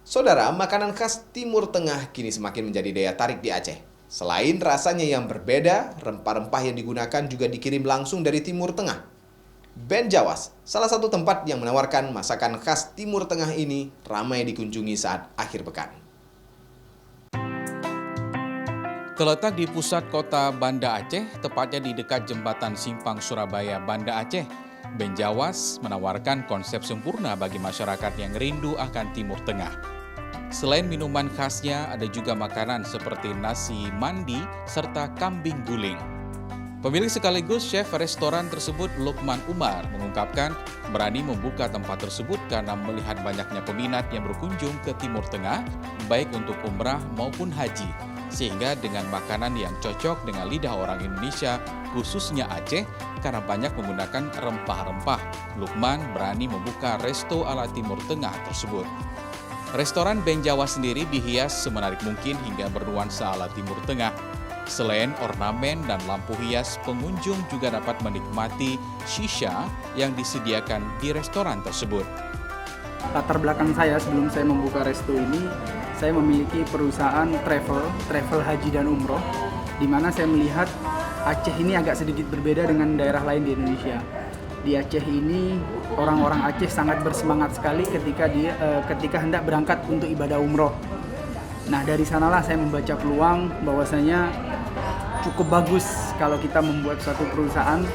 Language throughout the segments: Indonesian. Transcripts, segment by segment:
Saudara, makanan khas Timur Tengah kini semakin menjadi daya tarik di Aceh. Selain rasanya yang berbeda, rempah-rempah yang digunakan juga dikirim langsung dari Timur Tengah. Benjawas, salah satu tempat yang menawarkan masakan khas Timur Tengah ini, ramai dikunjungi saat akhir pekan. Terletak di pusat kota Banda Aceh, tepatnya di dekat jembatan Simpang Surabaya, Banda Aceh, Benjawas menawarkan konsep sempurna bagi masyarakat yang rindu akan Timur Tengah. Selain minuman khasnya, ada juga makanan seperti nasi mandi serta kambing guling. Pemilik sekaligus chef restoran tersebut, Lukman Umar, mengungkapkan berani membuka tempat tersebut karena melihat banyaknya peminat yang berkunjung ke Timur Tengah, baik untuk umrah maupun haji. Sehingga dengan makanan yang cocok dengan lidah orang Indonesia, khususnya Aceh, karena banyak menggunakan rempah-rempah, Lukman berani membuka resto ala Timur Tengah tersebut. Restoran Benjawas sendiri dihias semenarik mungkin hingga bernuansa ala Timur Tengah. Selain ornamen dan lampu hias, pengunjung juga dapat menikmati shisha yang disediakan di restoran tersebut. Latar belakang saya sebelum saya membuka resto ini, saya memiliki perusahaan travel haji dan umroh, di mana saya melihat Aceh ini agak sedikit berbeda dengan daerah lain di Indonesia. Di Aceh ini orang-orang Aceh sangat bersemangat sekali ketika hendak berangkat untuk ibadah umroh. Nah, dari sanalah saya membaca peluang bahwasanya cukup bagus kalau kita membuat suatu perusahaan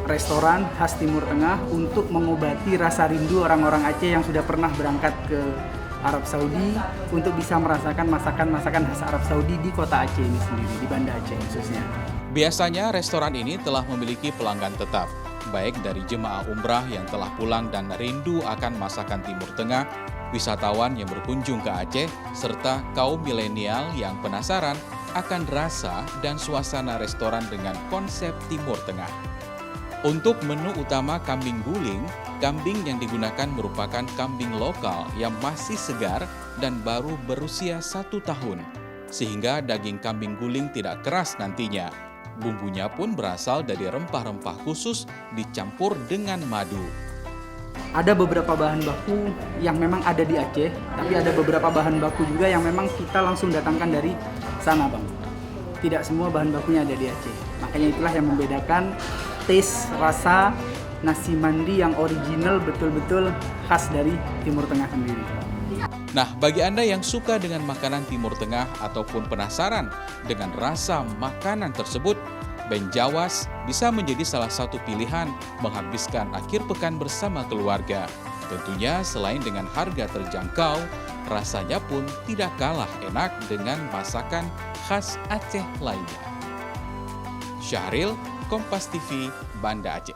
restoran khas Timur Tengah untuk mengobati rasa rindu orang-orang Aceh yang sudah pernah berangkat ke Arab Saudi untuk bisa merasakan masakan-masakan khas Arab Saudi di kota Aceh ini sendiri, di Banda Aceh khususnya. Biasanya restoran ini telah memiliki pelanggan tetap, baik dari jemaah umrah yang telah pulang dan rindu akan masakan Timur Tengah, wisatawan yang berkunjung ke Aceh, serta kaum milenial yang penasaran akan rasa dan suasana restoran dengan konsep Timur Tengah. Untuk menu utama kambing guling, kambing yang digunakan merupakan kambing lokal yang masih segar dan baru berusia 1 tahun, sehingga daging kambing guling tidak keras nantinya. Bumbunya pun berasal dari rempah-rempah khusus dicampur dengan madu. Ada beberapa bahan baku yang memang ada di Aceh, tapi ada beberapa bahan baku juga yang memang kita langsung datangkan dari sana, Bang. Tidak semua bahan bakunya ada di Aceh. Makanya itulah yang membedakan taste, rasa nasi mandi yang original betul-betul khas dari Timur Tengah sendiri. Nah, bagi Anda yang suka dengan makanan Timur Tengah ataupun penasaran dengan rasa makanan tersebut, Benjawas bisa menjadi salah satu pilihan menghabiskan akhir pekan bersama keluarga. Tentunya selain dengan harga terjangkau, rasanya pun tidak kalah enak dengan masakan khas Aceh lainnya. Syahril, Kompas TV, Banda Aceh.